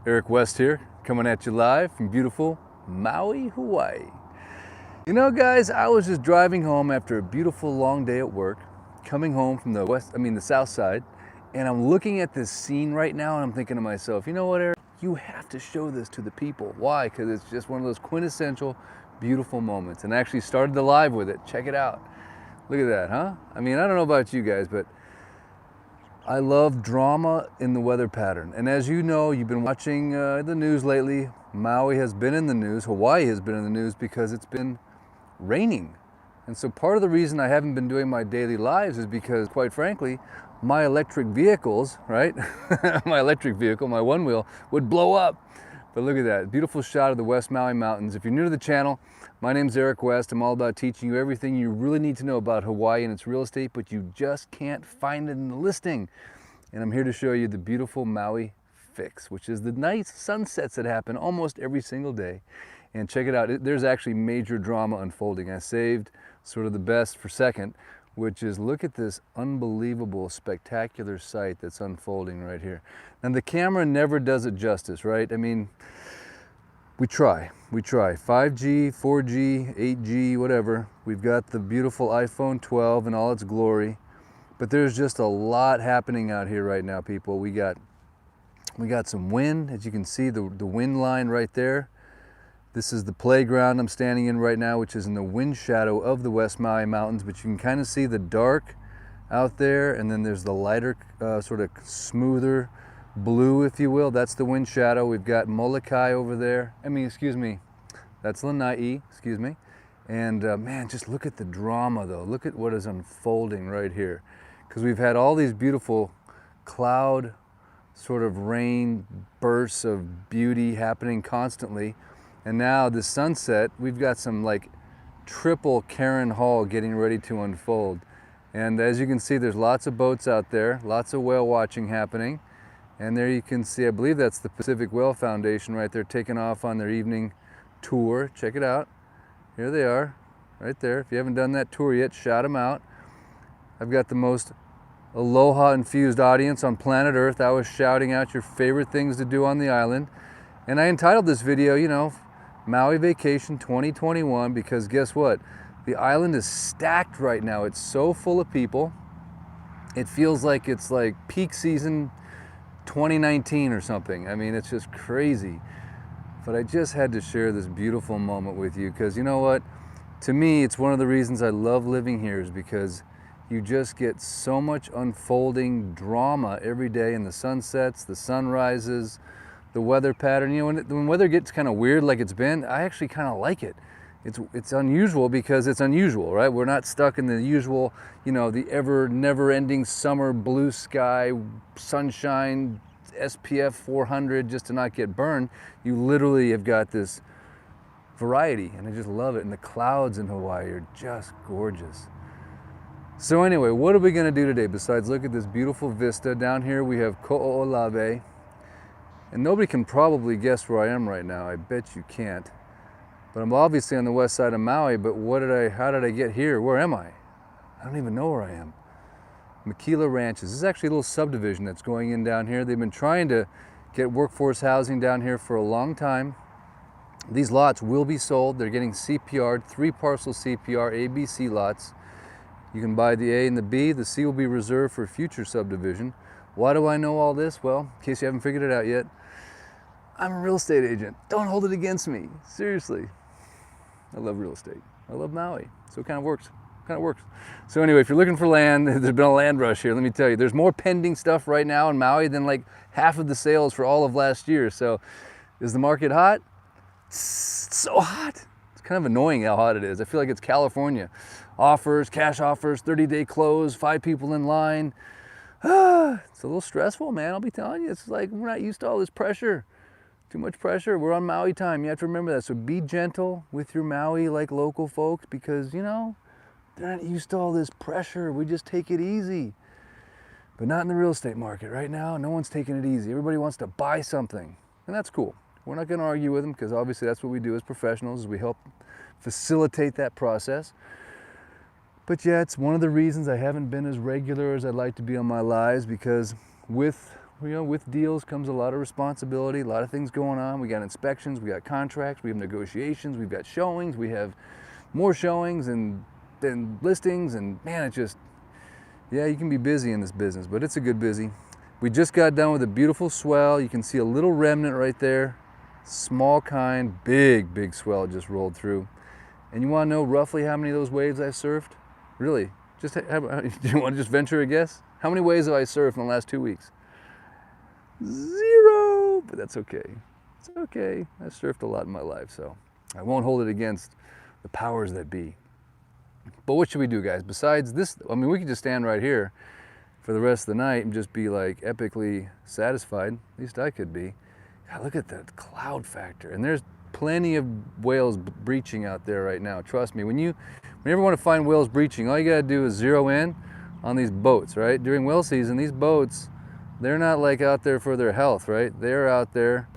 Eric West here, coming at you live from beautiful Maui, Hawaii. You know, guys, I was just driving home after a beautiful long day at work, coming home from the south side, and I'm looking at this scene right now and I'm thinking to myself, you know what, Eric, you have to show this to the people. Why? Because it's just one of those quintessential beautiful moments. And I actually started the live with it. Check it out. Look at that, huh? I mean, I don't know about you guys, but I love drama in the weather pattern. And as you know, you've been watching the news lately. Maui has been in the news, Hawaii has been in the news because it's been raining. And so part of the reason I haven't been doing my daily lives is because, quite frankly, my electric vehicles, right? My electric vehicle, my one wheel, would blow up. But look at that, beautiful shot of the West Maui Mountains. If you're new to the channel, my name's Eric West. I'm all about teaching you everything you really need to know about Hawaii and its real estate, but you just can't find it in the listing. And I'm here to show you the beautiful Maui fix, which is the nice sunsets that happen almost every single day. And check it out, there's actually major drama unfolding. I saved sort of the best for second, which is look at this unbelievable, spectacular sight that's unfolding right here. And the camera never does it justice, right? I mean, we try. 5G, 4G, 8G, whatever. We've got the beautiful iPhone 12 in all its glory, but there's just a lot happening out here right now, people. We got some wind, as you can see, the wind line right there. This is the playground I'm standing in right now, which is in the wind shadow of the West Maui Mountains, but you can kind of see the dark out there, and then there's the lighter, sort of smoother blue, if you will. That's the wind shadow. We've got Molokai over there. That's Lanai, excuse me. And man, just look at the drama though. Look at what is unfolding right here. Because we've had all these beautiful cloud, sort of rain bursts of beauty happening constantly. And now the sunset, we've got some like triple Karen Hall getting ready to unfold. And as you can see, there's lots of boats out there, lots of whale watching happening. And there you can see, I believe that's the Pacific Whale Foundation right there, taking off on their evening tour. Check it out. Here they are, right there. If you haven't done that tour yet, shout them out. I've got the most aloha-infused audience on planet Earth. I was shouting out your favorite things to do on the island. And I entitled this video, you know, Maui Vacation 2021, because guess what? The island is stacked right now. It's so full of people. It feels like it's like peak season 2019 or something. I mean, it's just crazy. But I just had to share this beautiful moment with you because you know what? To me, it's one of the reasons I love living here is because you just get so much unfolding drama every day in the sunsets, the sunrises, the weather pattern. You know, when weather gets kind of weird like it's been, I actually kind of like it. It's unusual because it's unusual, right? We're not stuck in the usual, you know, the never-ending summer blue sky, sunshine, SPF 400 just to not get burned. You literally have got this variety, and I just love it. And the clouds in Hawaii are just gorgeous. So anyway, what are we going to do today besides look at this beautiful vista? Down here we have Ko'olave. And nobody can probably guess where I am right now. I bet you can't. But I'm obviously on the west side of Maui, but how did I get here? Where am I? I don't even know where I am. Makila Ranches. This is actually a little subdivision that's going in down here. They've been trying to get workforce housing down here for a long time. These lots will be sold. They're getting CPR'd, 3-parcel CPR ABC lots. You can buy the A and the B. The C will be reserved for future subdivision. Why do I know all this? Well, in case you haven't figured it out yet, I'm a real estate agent. Don't hold it against me. Seriously. I love real estate. I love Maui. So it kind of works. So anyway, if you're looking for land, there's been a land rush here. Let me tell you, there's more pending stuff right now in Maui than like half of the sales for all of last year. So is the market hot? It's so hot. It's kind of annoying how hot it is. I feel like it's California. Offers, cash offers, 30-day close, 5 people in line. It's a little stressful, man. I'll be telling you, it's like we're not used to all this pressure. Too much pressure. We're on Maui time. You have to remember that. So be gentle with your Maui like local folks because, you know, they're not used to all this pressure. We just take it easy. But not in the real estate market right now. No one's taking it easy. Everybody wants to buy something. And that's cool. We're not going to argue with them because obviously that's what we do as professionals is we help facilitate that process. But yeah, it's one of the reasons I haven't been as regular as I'd like to be on my lives because with you know, with deals comes a lot of responsibility, a lot of things going on. We got inspections, we got contracts, we have negotiations, we've got showings, we have more showings and then listings, and man, it just, yeah, you can be busy in this business, but it's a good busy. We just got done with a beautiful swell. You can see a little remnant right there. Small kind, big swell just rolled through. And you want to know roughly how many of those waves I surfed? Really? Just do you want to just venture a guess? How many waves have I surfed in the last 2 weeks? 0, but that's okay. It's okay. I've surfed a lot in my life, so I won't hold it against the powers that be. But what should we do, guys? Besides this, I mean, we could just stand right here for the rest of the night and just be like epically satisfied. At least I could be. God, look at that cloud factor. And there's plenty of whales breaching out there right now. Trust me, when you ever want to find whales breaching, all you gotta do is zero in on these boats, right? During whale season, these boats, they're not like out there for their health, right? They're out there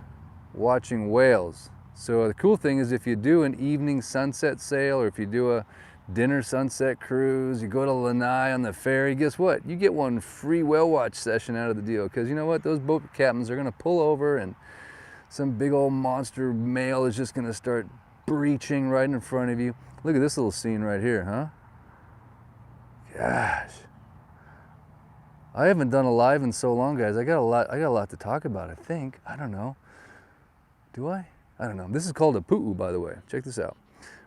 watching whales. So the cool thing is if you do an evening sunset sail, or if you do a dinner sunset cruise, you go to Lanai on the ferry, guess what? You get one free whale watch session out of the deal, because you know what? Those boat captains are gonna pull over and some big old monster male is just gonna start breaching right in front of you. Look at this little scene right here, huh? Gosh. I haven't done a live in so long, guys. I got a lot to talk about, I think. I don't know. Do I? I don't know. This is called a pu'u, by the way. Check this out.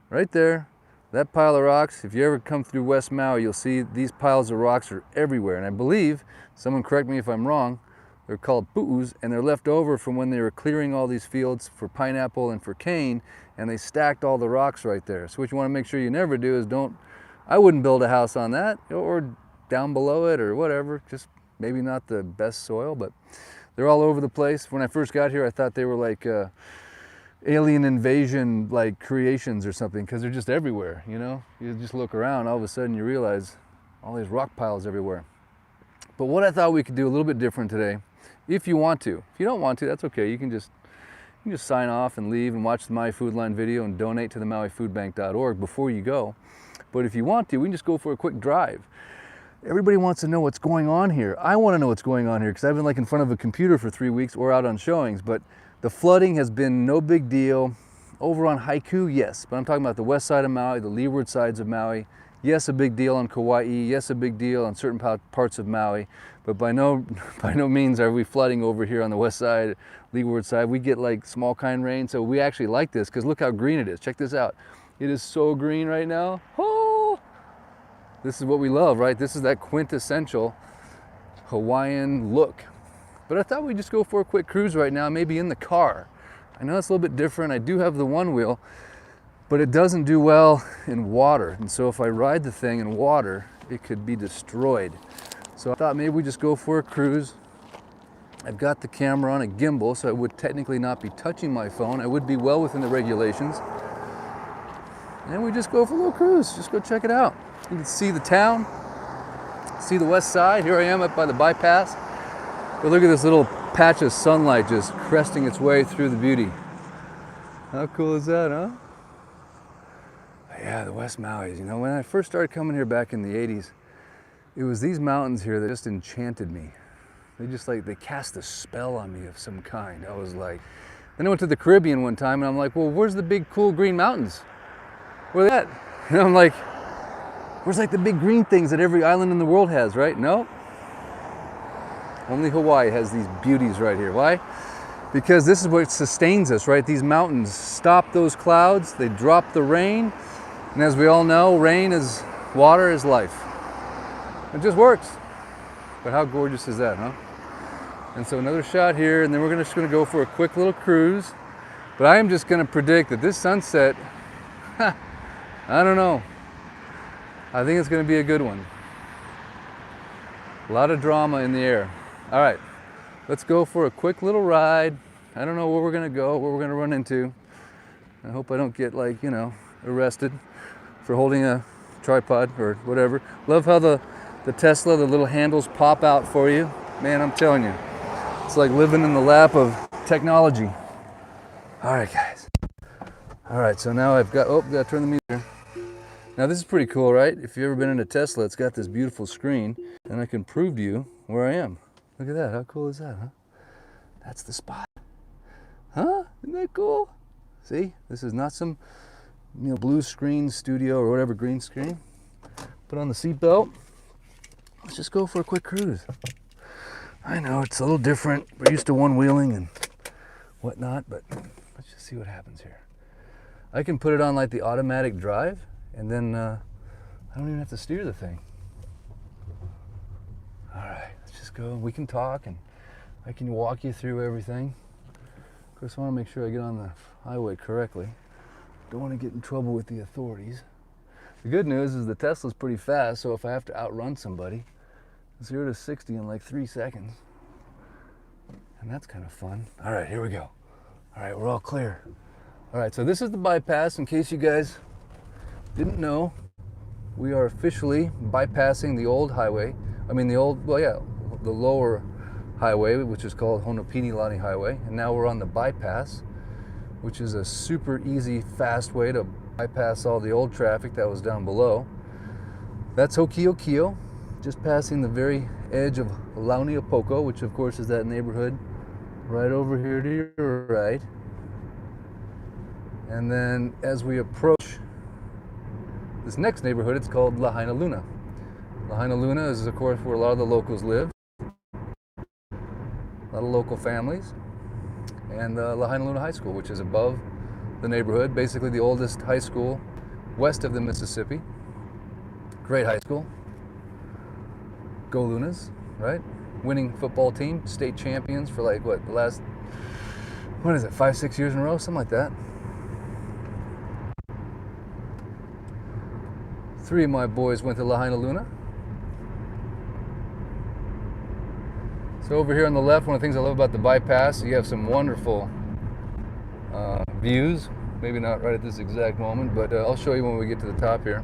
Right there, that pile of rocks, if you ever come through West Maui, you'll see these piles of rocks are everywhere. And I believe, someone correct me if I'm wrong, they're called pu'us, and they're left over from when they were clearing all these fields for pineapple and for cane, and they stacked all the rocks right there. So what you want to make sure you never do is I wouldn't build a house on that, or down below it, or whatever. Just maybe not the best soil, but they're all over the place. When I first got here, I thought they were like alien invasion like creations or something, because they're just everywhere, you know? You just look around, all of a sudden you realize all these rock piles everywhere. But what I thought we could do a little bit different today, if you want to. If you don't want to, that's okay. You can just sign off and leave and watch the Maui Food Line video and donate to the MauiFoodBank.org before you go. But if you want to, we can just go for a quick drive. Everybody wants to know what's going on here. I want to know what's going on here because I've been like in front of a computer for 3 weeks or out on showings, but the flooding has been no big deal. Over on Haiku, yes, but I'm talking about the west side of Maui, the leeward sides of Maui. Yes, a big deal on Kauai. Yes, a big deal on certain parts of Maui, but by no means are we flooding over here on the west side, leeward side. We get like small kind rain, so we actually like this because look how green it is. Check this out. It is so green right now. Oh, this is what we love, right? This is that quintessential Hawaiian look. But I thought we'd just go for a quick cruise right now, maybe in the car. I know it's a little bit different. I do have the one wheel, but it doesn't do well in water. And so if I ride the thing in water, it could be destroyed. So I thought maybe we just go for a cruise. I've got the camera on a gimbal, so I would technically not be touching my phone. I would be well within the regulations. And we just go for a little cruise. Just go check it out. You can see the town, see the west side. Here I am up by the bypass. But look at this little patch of sunlight just cresting its way through the beauty. How cool is that, huh? Yeah, the West Mauis. You know, when I first started coming here back in the 80s, it was these mountains here that just enchanted me. They cast a spell on me of some kind. I was like, then I went to the Caribbean one time and I'm like, well, where's the big cool green mountains? Where are they at? And I'm like, where's like the big green things that every island in the world has, right? No. Only Hawaii has these beauties right here. Why? Because this is what sustains us, right? These mountains stop those clouds, they drop the rain, and as we all know, water is life. It just works. But how gorgeous is that, huh? And so another shot here, and then we're just gonna go for a quick little cruise. But I am just gonna predict that this sunset, I don't know. I think it's gonna be a good one. A lot of drama in the air. All right, let's go for a quick little ride. I don't know where we're gonna go, where we're gonna run into. I hope I don't get arrested for holding a tripod or whatever. Love how the Tesla, the little handles pop out for you. Man, I'm telling you, it's like living in the lap of technology. All right, guys. All right, so now gotta turn the meter. Now this is pretty cool, right? If you've ever been in a Tesla, it's got this beautiful screen, and I can prove to you where I am. Look at that. How cool is that, huh? That's the spot. Huh? Isn't that cool? See? This is not some, blue screen studio or whatever, green screen. Put on the seatbelt. Let's just go for a quick cruise. I know it's a little different. We're used to one-wheeling and whatnot, but let's just see what happens here. I can put it on like the automatic drive, and then I don't even have to steer the thing. All right, let's just go. We can talk, and I can walk you through everything. Of course, I want to make sure I get on the highway correctly. Don't want to get in trouble with the authorities. The good news is the Tesla's pretty fast, so if I have to outrun somebody, 0 to 60 in like 3 seconds. And that's kind of fun. All right, here we go. All right, we're all clear. All right, so this is the bypass. In case you guys didn't know, we are officially bypassing the old highway. I mean, the lower highway, which is called Honopini-Lani Highway. And now we're on the bypass, which is a super easy, fast way to bypass all the old traffic that was down below. That's Hokiokio, just passing the very edge of Launiopoko, which of course is that neighborhood right over here to your right. And then as we approach this next neighborhood, it's called Lahaina Luna. Lahaina Luna is of course where a lot of the locals live, a lot of local families, and Lahaina Luna High School, which is above the neighborhood, basically the oldest high school west of the Mississippi. Great high school. Go Lunas, right? Winning football team, state champions for like what, the last, 5, 6 years in a row, something like that. 3 of my boys went to Lahaina Luna. So over here on the left, one of the things I love about the bypass, you have some wonderful views. Maybe not right at this exact moment, but I'll show you when we get to the top here.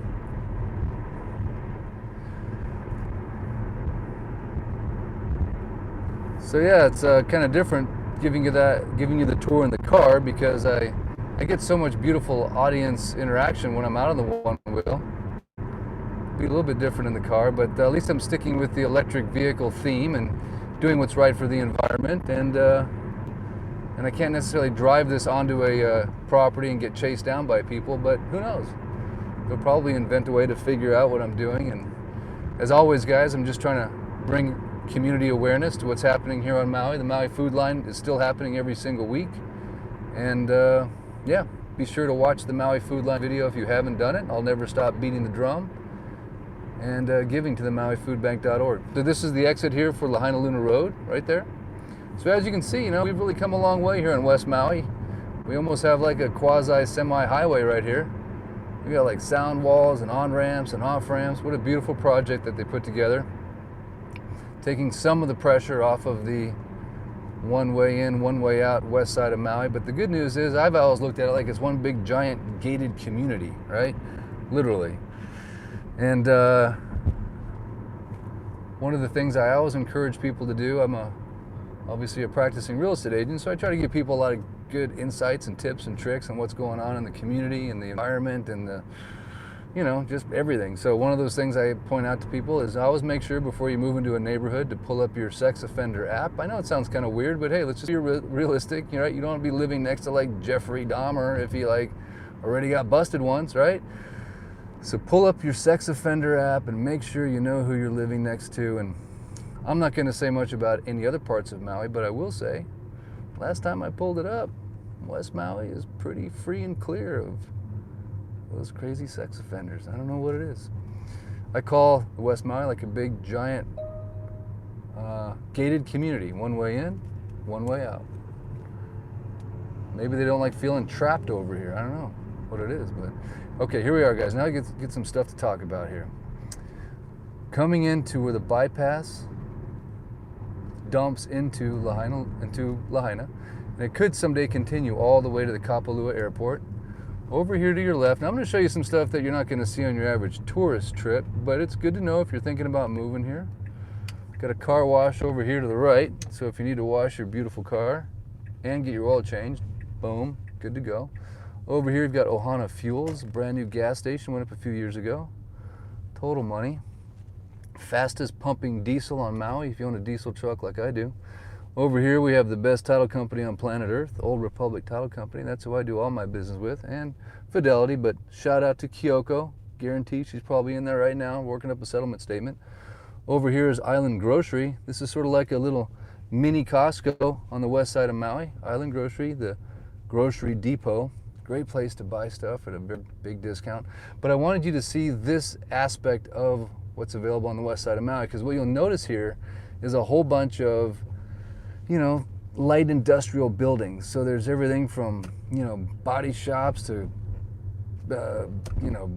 So yeah, it's kind of different giving you the tour in the car, because I get so much beautiful audience interaction when I'm out on the one wheel. Be a little bit different in the car, but at least I'm sticking with the electric vehicle theme and doing what's right for the environment. And I can't necessarily drive this onto a property and get chased down by people, but who knows? They'll probably invent a way to figure out what I'm doing. And as always, guys, I'm just trying to bring community awareness to what's happening here on Maui. The Maui Food Line is still happening every single week. And yeah, be sure to watch the Maui Food Line video if you haven't done it. I'll never stop beating the drum. And giving to the MauiFoodBank.org. So this is the exit here for Lahaina Luna Road, right there. So as you can see, we've really come a long way here in West Maui. We almost have like a quasi-semi-highway right here. We got like sound walls and on-ramps and off-ramps. What a beautiful project that they put together. Taking some of the pressure off of the one way in, one way out west side of Maui. But the good news is I've always looked at it like it's one big giant gated community, right? Literally. And one of the things I always encourage people to do, I'm obviously a practicing real estate agent, so I try to give people a lot of good insights and tips and tricks on what's going on in the community and the environment and the, just everything. So one of those things I point out to people is always make sure before you move into a neighborhood to pull up your sex offender app. I know it sounds kind of weird, but hey, let's just be realistic. You don't want to be living next to like Jeffrey Dahmer if he like already got busted once, right? So pull up your sex offender app and make sure you know who you're living next to. And I'm not going to say much about any other parts of Maui, but I will say, last time I pulled it up, West Maui is pretty free and clear of those crazy sex offenders. I don't know what it is. I call West Maui like a big, giant, gated community. One way in, one way out. Maybe they don't like feeling trapped over here. I don't know what it is, but okay, here we are, guys. Now get some stuff to talk about here. Coming into where the bypass dumps into Lahaina, and it could someday continue all the way to the Kapalua Airport. Over here to your left, now I'm going to show you some stuff that you're not going to see on your average tourist trip, but it's good to know if you're thinking about moving here. Got a car wash over here to the right, so if you need to wash your beautiful car and get your oil changed, boom, good to go. Over here you've got Ohana Fuels, brand new gas station, went up a few years ago. Total money. Fastest pumping diesel on Maui, if you own a diesel truck like I do. Over here we have the best title company on planet Earth, Old Republic Title Company. That's who I do all my business with, and Fidelity, but shout out to Kyoko. Guarantee she's probably in there right now working up a settlement statement. Over here is Island Grocery. This is sort of like a little mini Costco on the west side of Maui. Island Grocery, the grocery depot. Great place to buy stuff at a big discount. But I wanted you to see this aspect of what's available on the west side of Maui, because what you'll notice here is a whole bunch of, you know, light industrial buildings. So there's everything from, you know, body shops to, you know,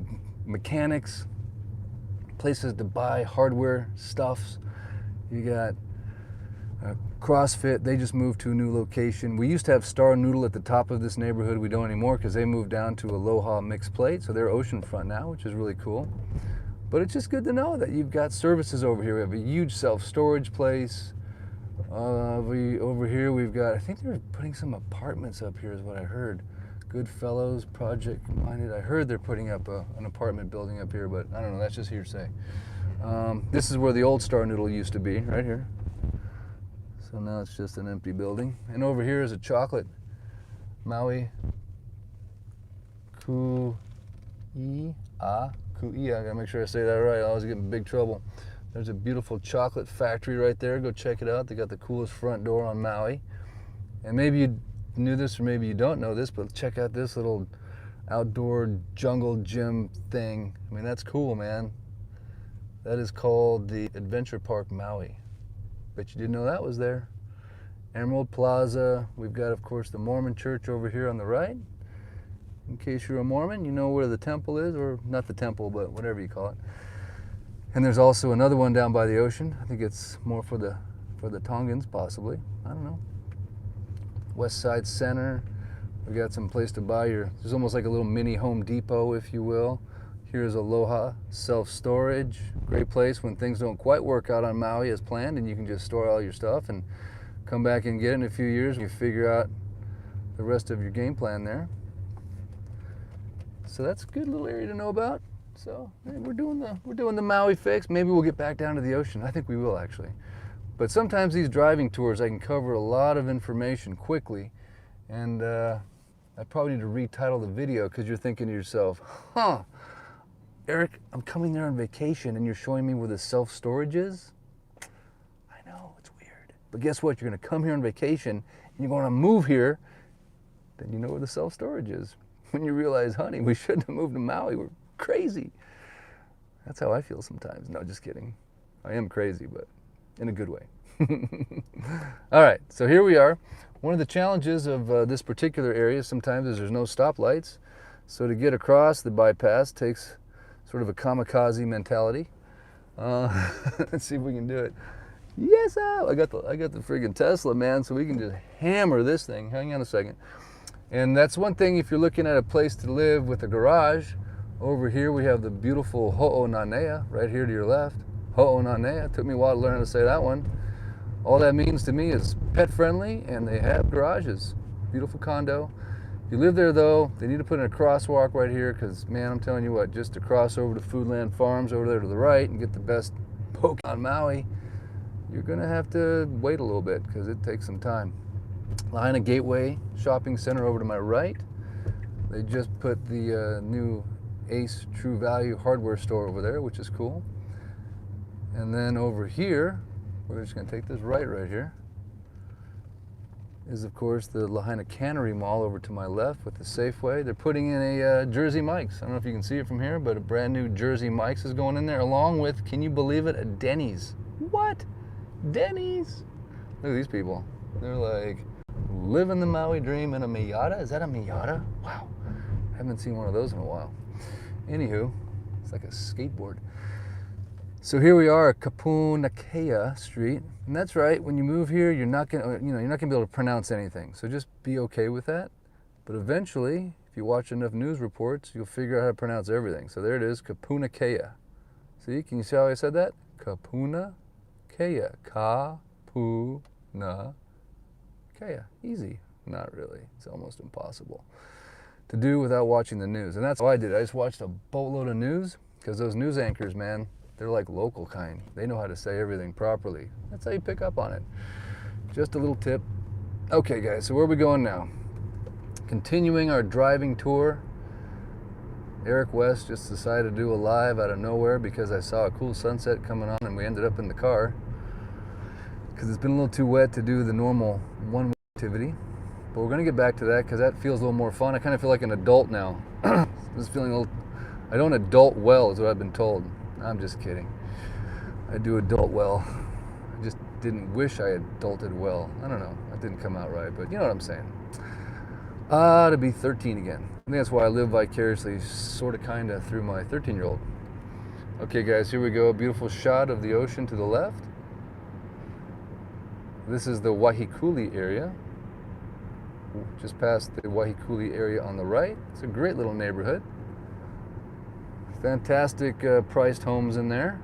mechanics, places to buy hardware stuffs. You got CrossFit. They just moved to a new location. We used to have Star Noodle at the top of this neighborhood. We don't anymore because they moved down to Aloha Mixed Plate. So they're oceanfront now, which is really cool. But it's just good to know that you've got services over here. We have a huge self-storage place. Over here we've got, I think they're putting some apartments up here is what I heard. Goodfellows, Project Minded. I heard they're putting up an apartment building up here, but I don't know, that's just hearsay. This is where the old Star Noodle used to be, right here. So now it's just an empty building. And over here is a chocolate. Maui Kui'a. I gotta make sure I say that right. I always get in big trouble. There's a beautiful chocolate factory right there. Go check it out. They got the coolest front door on Maui. And maybe you knew this or maybe you don't know this, but check out this little outdoor jungle gym thing. I mean, that's cool, man. That is called the Adventure Park Maui. Bet you didn't know that was there. Emerald Plaza. We've got, of course, the Mormon church over here on the right. In case you're a Mormon, you know where the temple is, or not the temple, but whatever you call it. And there's also another one down by the ocean. I think it's more for the Tongans, possibly. I don't know. West Side Center. We got some place to buy your, there's almost like a little mini Home Depot, if you will. Here's Aloha Self-Storage. Great place when things don't quite work out on Maui as planned, and you can just store all your stuff and come back and get it in a few years and you figure out the rest of your game plan there. So that's a good little area to know about. So hey, we're doing the Maui fix. Maybe we'll get back down to the ocean. I think we will, actually. But sometimes these driving tours, I can cover a lot of information quickly, and I probably need to retitle the video because you're thinking to yourself, huh, Eric, I'm coming there on vacation and you're showing me where the self-storage is? I know, it's weird. But guess what? You're going to come here on vacation and you're going to move here, then you know where the self-storage is. When you realize, honey, we shouldn't have moved to Maui. We're crazy. That's how I feel sometimes. No, just kidding. I am crazy, but in a good way. All right, so here we are. One of the challenges of this particular area sometimes is there's no stoplights. So to get across the bypass takes sort of a kamikaze mentality. Let's see if we can do it. Yes, I got the friggin' Tesla, man, so we can just hammer this thing. Hang on a second. And that's one thing if you're looking at a place to live with a garage. Over here we have the beautiful Ho'onanea right here to your left. Ho'onanea. Took me a while to learn how to say that one. All that means to me is pet friendly, and they have garages. Beautiful condo. If you live there though, they need to put in a crosswalk right here because, man, I'm telling you what, just to cross over to Foodland Farms over there to the right and get the best poke on Maui, you're gonna have to wait a little bit because it takes some time. Lahaina Gateway Shopping Center over to my right. They just put the new Ace True Value hardware store over there, which is cool. And then over here, we're just gonna take this right here, is of course the Lahaina Cannery Mall over to my left with the Safeway. They're putting in a Jersey Mike's. I don't know if you can see it from here, but a brand new Jersey Mike's is going in there along with, can you believe it, a Denny's. What? Denny's? Look at these people. They're like, living the Maui dream in a Miata? Is that a Miata? Wow, I haven't seen one of those in a while. Anywho, it's like a skateboard. So here we are at Kapunakea Street, and that's right. When you move here, you're not gonna be able to pronounce anything. So just be okay with that. But eventually, if you watch enough news reports, you'll figure out how to pronounce everything. So there it is, Kapunakea. See? Can you see how I said that? Kapunakea. Kapunakea. Easy. Not really. It's almost impossible to do without watching the news. And that's how I did it. I just watched a boatload of news because those news anchors, man, They're like local kind. They know how to say everything properly. That's how you pick up on it. Just a little tip. Okay guys, so where are we going now? Continuing our driving tour. Eric West just decided to do a live out of nowhere because I saw a cool sunset coming on and we ended up in the car because it's been a little too wet to do the normal one-way activity. But we're going to get back to that because that feels a little more fun. I kind of feel like an adult now. Just feeling a little, I don't adult well is what I've been told. I'm just kidding. I do adult well. I just didn't wish I adulted well. I don't know. That didn't come out right, but you know what I'm saying. To be 13 again. I think that's why I live vicariously, sort of, kind of, through my 13-year-old. Okay, guys, here we go. A beautiful shot of the ocean to the left. This is the Waihikulī area. Just past the Waihikulī area on the right. It's a great little neighborhood. Fantastic priced homes in there.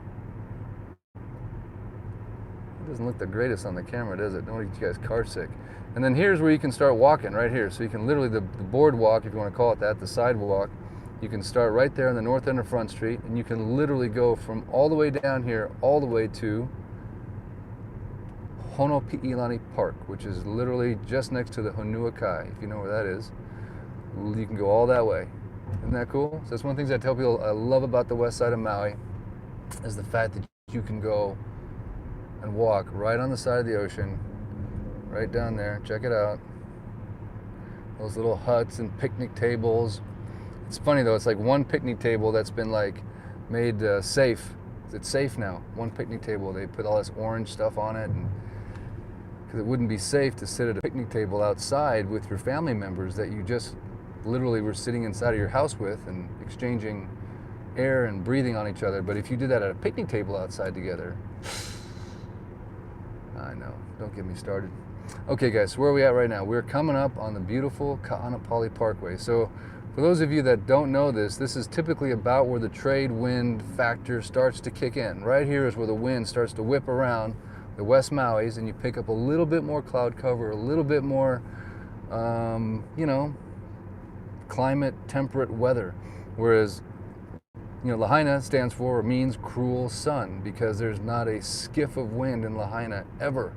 It doesn't look the greatest on the camera, does it? Don't get you guys car sick. And then here's where you can start walking, right here. So you can literally, the boardwalk, if you want to call it that, the sidewalk, you can start right there on the north end of Front Street, and you can literally go from all the way down here, all the way to Honopi'ilani Park, which is literally just next to the Honua Kai, if you know where that is. You can go all that way. Isn't that cool? So that's one of the things I tell people I love about the west side of Maui, is the fact that you can go and walk right on the side of the ocean, right down there. Check it out. Those little huts and picnic tables. It's funny though, it's like one picnic table that's been like made safe. It's safe now. One picnic table. They put all this orange stuff on it, and because it wouldn't be safe to sit at a picnic table outside with your family members that you just literally were sitting inside of your house with and exchanging air and breathing on each other. But if you did that at a picnic table outside together, I know, don't get me started. Okay guys, so where are we at right now? We're coming up on the beautiful Kaanapali Parkway. So for those of you that don't know this, this is typically about where the trade wind factor starts to kick in. Right here is where the wind starts to whip around the West Maui's, and you pick up a little bit more cloud cover, a little bit more, you know, climate temperate weather. Whereas, you know, Lahaina stands for, or means, cruel sun, because there's not a skiff of wind in Lahaina ever.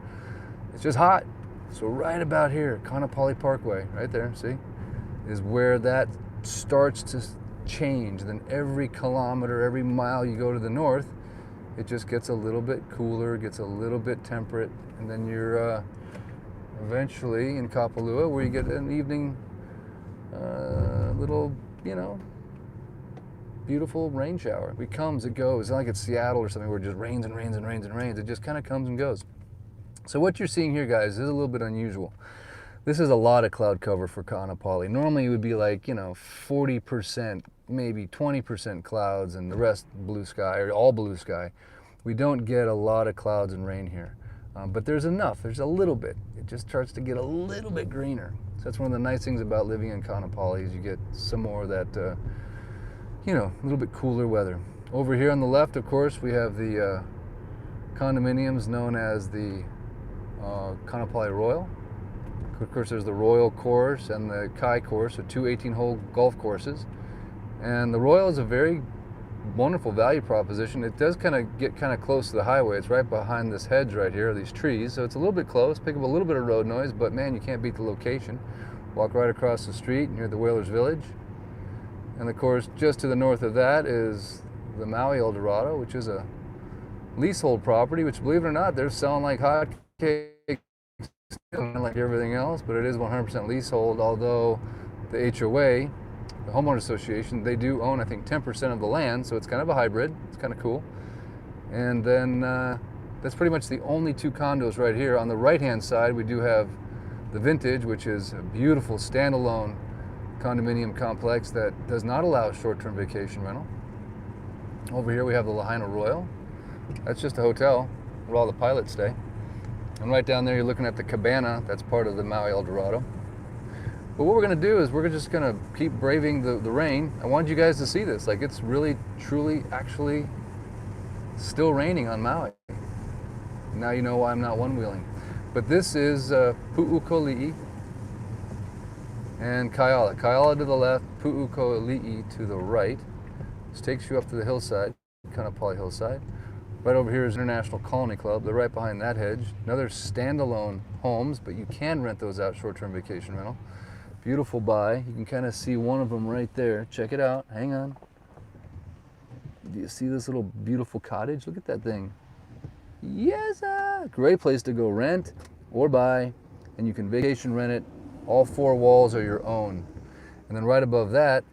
It's just hot. So right about here, Kaanapali Parkway, right there, see, is where that starts to change. Then every kilometer, every mile you go to the north, it just gets a little bit cooler, gets a little bit temperate, and then you're eventually in Kapalua, where you get an evening little, you know, beautiful rain shower. It comes, it goes. It's not like it's Seattle or something where it just rains and rains and rains and rains. It just kind of comes and goes. So what you're seeing here, guys, is a little bit unusual. This is a lot of cloud cover for Kaanapali. Normally it would be like, you know, 40%, maybe 20% clouds and the rest blue sky, or all blue sky. We don't get a lot of clouds and rain here. But there's enough, there's a little bit. It just starts to get a little bit greener. So that's one of the nice things about living in Kaanapali, is you get some more of that, you know, a little bit cooler weather. Over here on the left, of course, we have the condominiums known as the Kaanapali Royal. Of course, there's the Royal course and the Kai course, so two 18-hole golf courses. And the Royal is a very wonderful value proposition. It does kind of get kind of close to the highway. It's right behind this hedge right here, these trees, so it's a little bit close. Pick up a little bit of road noise, but man, you can't beat the location. Walk right across the street near the Whalers Village. And of course, just to the north of that is the Maui Eldorado, which is a leasehold property, which, believe it or not, they're selling like hotcakes, like everything else, but it is 100% leasehold, although the HOA, the Homeowners Association, they do own, I think, 10% of the land, so it's kind of a hybrid. It's kind of cool. And then that's pretty much the only two condos right here. On the right-hand side, we do have the Vintage, which is a beautiful standalone condominium complex that does not allow short-term vacation rental. Over here we have the Lahaina Royal. That's just a hotel where all the pilots stay. And right down there you're looking at the cabana. That's part of the Maui Eldorado. But what we're going to do is we're just going to keep braving the rain. I wanted you guys to see this. Like, it's really, truly, actually still raining on Maui. Now you know why I'm not one-wheeling. But this is Pu'ukoli'i and Kaiala. Kaiala to the left, Pu'ukoli'i to the right. This takes you up to the hillside. Kaanapali hillside. Right over here is International Colony Club. They're right behind that hedge. Another standalone homes, but you can rent those out, short-term vacation rental. Beautiful buy. You can kind of see one of them right there. Check it out. Hang on. Do you see this little beautiful cottage? Look at that thing. Yes, great place to go rent or buy, and you can vacation rent it. All four walls are your own. And then right above that,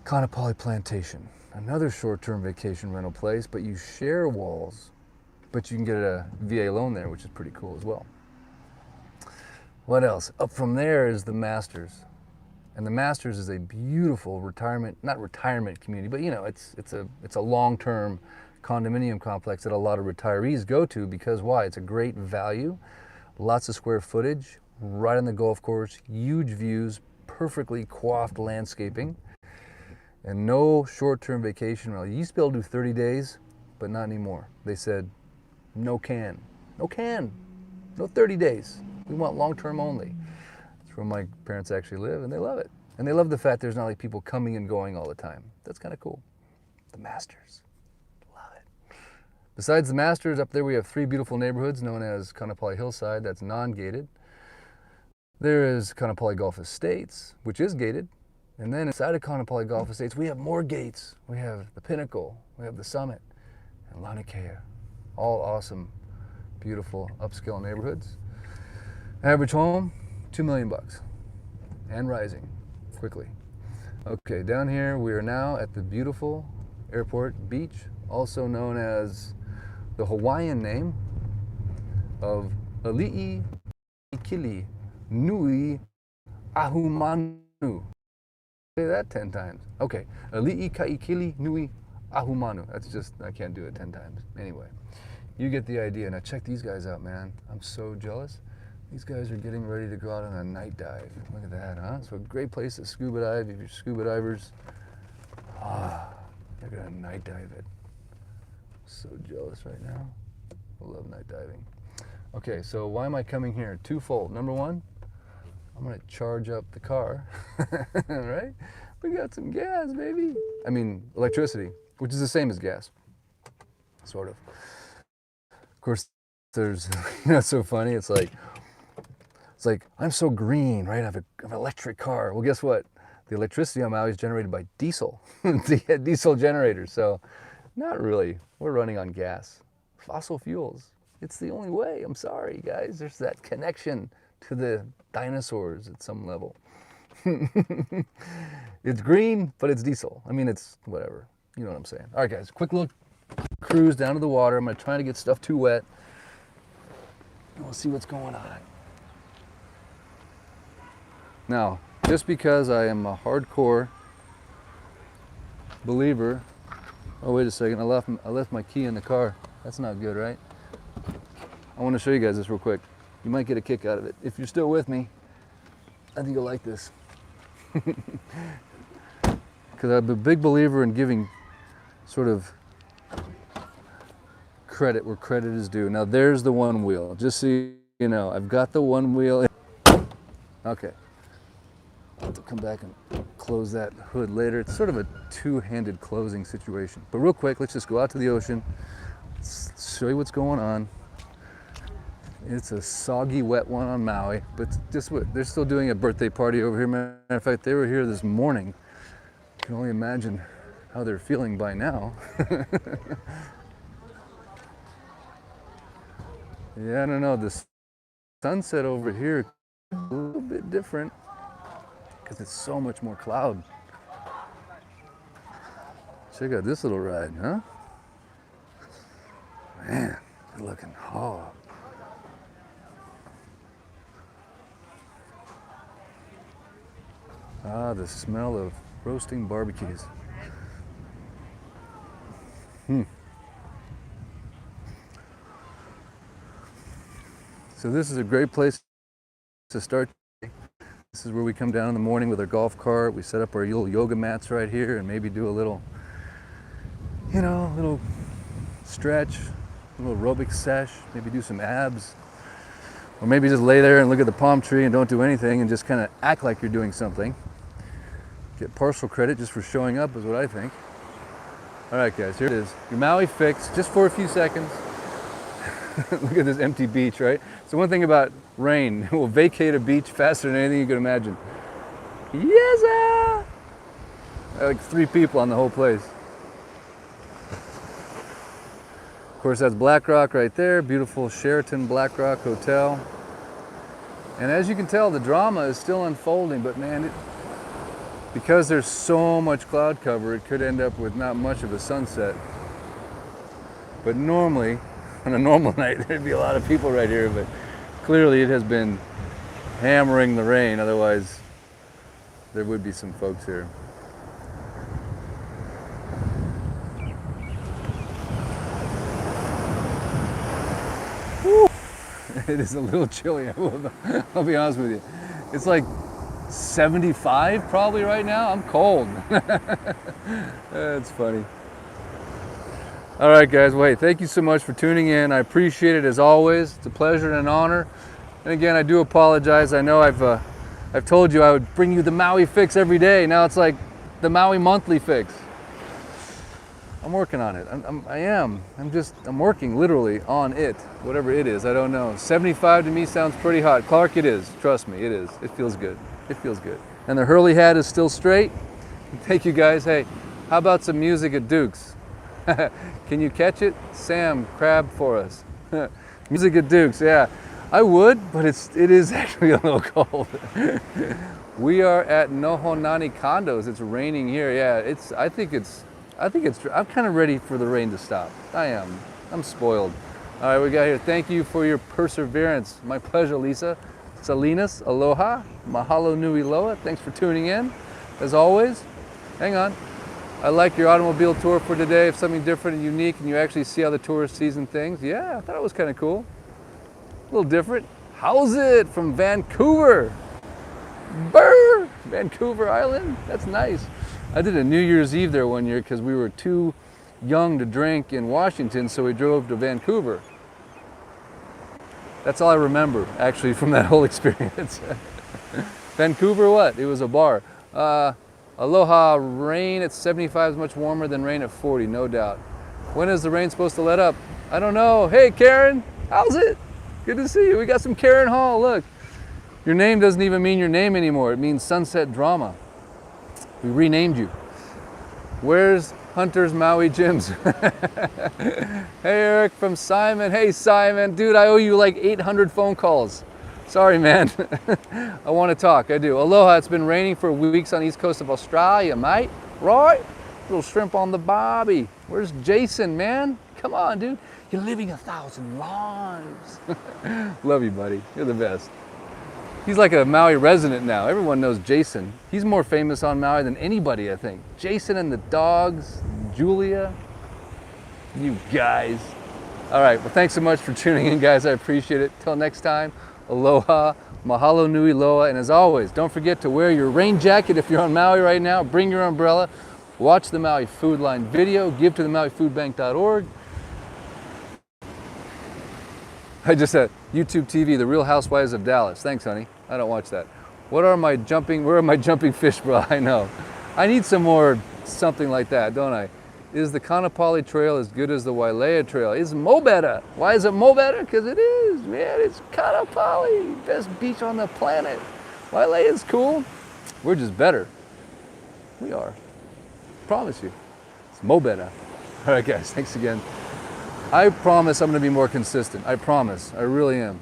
Kaanapali Plantation, another short-term vacation rental place, but you share walls, but you can get a VA loan there, which is pretty cool as well. What else? Up from there is the Masters. And the Masters is a beautiful retirement, not retirement community, but you know, it's a long-term condominium complex that a lot of retirees go to because why? It's a great value, lots of square footage, right on the golf course, huge views, perfectly coiffed landscaping, and no short-term vacation rental. You used to be able to do 30 days, but not anymore. They said, no 30 days. We want long-term only. That's where my parents actually live, and they love it. And they love the fact there's not like people coming and going all the time. That's kind of cool. The Masters. Love it. Besides the Masters, up there we have three beautiful neighborhoods known as Kaanapali Hillside. That's non-gated. There is Kaanapali Golf Estates, which is gated. And then inside of Kaanapali Golf Estates, we have more gates. We have the Pinnacle, we have the Summit, and Laniakea. All awesome, beautiful, upscale neighborhoods. Average home, $2 million and rising quickly. Okay, down here we are now at the beautiful airport beach, also known as the Hawaiian name of Ali'i Kili Nui Ahumanu. Say that 10 times. Okay, Ali'i Kaikili Nui Ahumanu. That's just, I can't do it 10 times. Anyway, you get the idea. Now check these guys out, man. I'm so jealous. These guys are getting ready to go out on a night dive. Look at that, huh? So a great place to scuba dive if you're scuba divers. They're gonna night dive it. So jealous right now. I love night diving. Okay, so why am I coming here? Twofold. Number one, I'm gonna charge up the car, right? We got some gas, baby. I mean, electricity, which is the same as gas, sort of. Of course, there's, you know, it's so funny. It's like, I'm so green, right? I have an electric car. Well, guess what? The electricity on Maui is generated by diesel, diesel generators. So not really. We're running on gas, fossil fuels. It's the only way. I'm sorry, guys. There's that connection to the dinosaurs at some level. It's green, but it's diesel. I mean, it's whatever. You know what I'm saying. All right, guys, quick little cruise down to the water. I'm gonna try to get stuff too wet. And we'll see what's going on. Now, just because I am a hardcore believer, oh wait a second, I left my key in the car. That's not good, right? I want to show you guys this real quick. You might get a kick out of it. If you're still with me, I think you'll like this. Because I'm a big believer in giving sort of credit where credit is due. Now there's the one wheel. Just so you know, I've got the one wheel. Okay. I'll have to come back and close that hood later. It's sort of a two-handed closing situation. But real quick, let's just go out to the ocean. Let's show you what's going on. It's a soggy, wet one on Maui, but just what, they're still doing a birthday party over here. Matter of fact, they were here this morning. I can only imagine how they're feeling by now. Yeah, I don't know. The sunset over here is a little bit different because it's so much more cloud. Check out this little ride, huh? Man, good looking hog. Ah, the smell of roasting barbecues. So this is a great place to start. This is where we come down in the morning with our golf cart. We set up our little yoga mats right here and maybe do a little, you know, little stretch, a little aerobic sesh, maybe do some abs. Or maybe just lay there and look at the palm tree and don't do anything and just kind of act like you're doing something. Get partial credit just for showing up is what I think. All right, guys, here it is. Your Maui fix, just for a few seconds. Look at this empty beach, right? So one thing about rain, it will vacate a beach faster than anything you could imagine. Yes, sir! Like 3 people on the whole place. Of course, that's Black Rock right there. Beautiful Sheraton Black Rock Hotel. And as you can tell, the drama is still unfolding, but man, because there's so much cloud cover, it could end up with not much of a sunset. But normally, on a normal night, there'd be a lot of people right here, but clearly it has been hammering the rain, otherwise there would be some folks here. Woo. It is a little chilly, I'll be honest with you. It's like 75 probably right now. I'm cold. That's funny. All right, guys. Well, hey, thank you so much for tuning in. I appreciate it as always. It's a pleasure and an honor. And again, I do apologize. I know I've told you I would bring you the Maui fix every day. Now it's like the Maui monthly fix. I'm working on it. I'm working literally on it. Whatever it is, I don't know. 75 to me sounds pretty hot. Clark, it is. Trust me, it is. It feels good. It feels good. And the Hurley hat is still straight. Thank you, guys. Hey, how about some music at Duke's? Can you catch it? Sam, crab for us. Music at Duke's, yeah. I would, but it is actually a little cold. We are at Nohonani Condos. It's raining here. Yeah, I'm kind of ready for the rain to stop. I am. I'm spoiled. All right, we got here. Thank you for your perseverance. My pleasure, Lisa. Salinas, aloha. Mahalo nui loa. Thanks for tuning in. As always, hang on. I like your automobile tour for today. If something different and unique and you actually see how the tourist season things. Yeah, I thought it was kind of cool. A little different. How's it from Vancouver? Brr! Vancouver Island. That's nice. I did a New Year's Eve there one year because we were too young to drink in Washington, so we drove to Vancouver. That's all I remember, actually, from that whole experience. Vancouver what? It was a bar. Aloha, rain at 75 is much warmer than rain at 40, no doubt. When is the rain supposed to let up? I don't know. Hey, Karen, how's it? Good to see you. We got some Karen Hall, look. Your name doesn't even mean your name anymore. It means Sunset Drama. We renamed you. Where's Hunter's Maui Gyms? Hey, Eric from Simon. Hey, Simon. Dude, I owe you like 800 phone calls. Sorry, man. I want to talk. I do. Aloha. It's been raining for weeks on the east coast of Australia, mate. Right? Little shrimp on the barbie. Where's Jason, man? Come on, dude. You're living 1,000 lives. Love you, buddy. You're the best. He's like a Maui resident now. Everyone knows Jason. He's more famous on Maui than anybody, I think. Jason and the dogs, Julia, you guys. All right, well, thanks so much for tuning in, guys. I appreciate it. Till next time, aloha, mahalo nui loa, and as always, don't forget to wear your rain jacket if you're on Maui right now. Bring your umbrella. Watch the Maui Food Line video. Give to the MauiFoodBank.org. I just said YouTube TV, The Real Housewives of Dallas. Thanks, honey. I don't watch that. Where are my jumping fish, bro? I know. I need some more something like that, don't I? Is the Kaanapali Trail as good as the Wailea Trail? It's mo better. Why is it mo better? Because it is, man. It's Kaanapali, best beach on the planet. Wailea is cool. We're just better. We are. Promise you. It's mo better. All right, guys. Thanks again. I promise I'm going to be more consistent. I promise. I really am.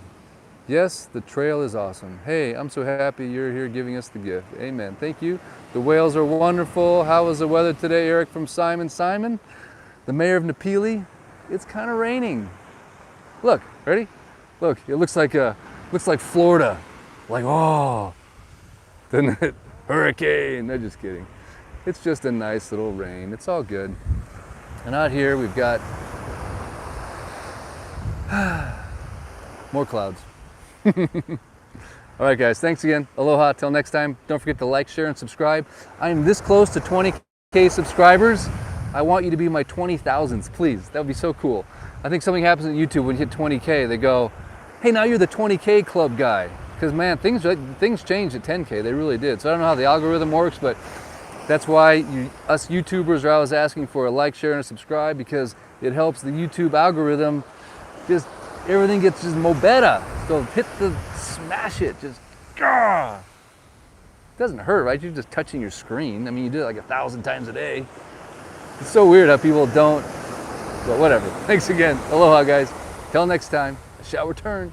Yes, the trail is awesome. Hey, I'm so happy you're here giving us the gift. Amen. Thank you. The whales are wonderful. How was the weather today, Eric from Simon? Simon, the mayor of Napili. It's kind of raining. Look, ready? Look, it looks like Florida. Like, oh, doesn't it? Hurricane. No, just kidding. It's just a nice little rain. It's all good. And out here we've got more clouds. All right, guys, thanks again. Aloha, till next time. Don't forget to like, share, and subscribe. I am this close to 20K subscribers. I want you to be my 20,000s, please. That would be so cool. I think something happens at YouTube when you hit 20K. They go, hey, now you're the 20K club guy. Because, man, things changed at 10K. They really did. So I don't know how the algorithm works, but That's why us YouTubers are always asking for a like, share, and a subscribe, because it helps the YouTube algorithm. Just everything gets just mo better. So hit the, smash it, just, gah. It doesn't hurt, right? You're just touching your screen. I mean, you do it like 1,000 times a day. It's so weird how people don't, but whatever. Thanks again. Aloha, guys. Till next time, I shall return.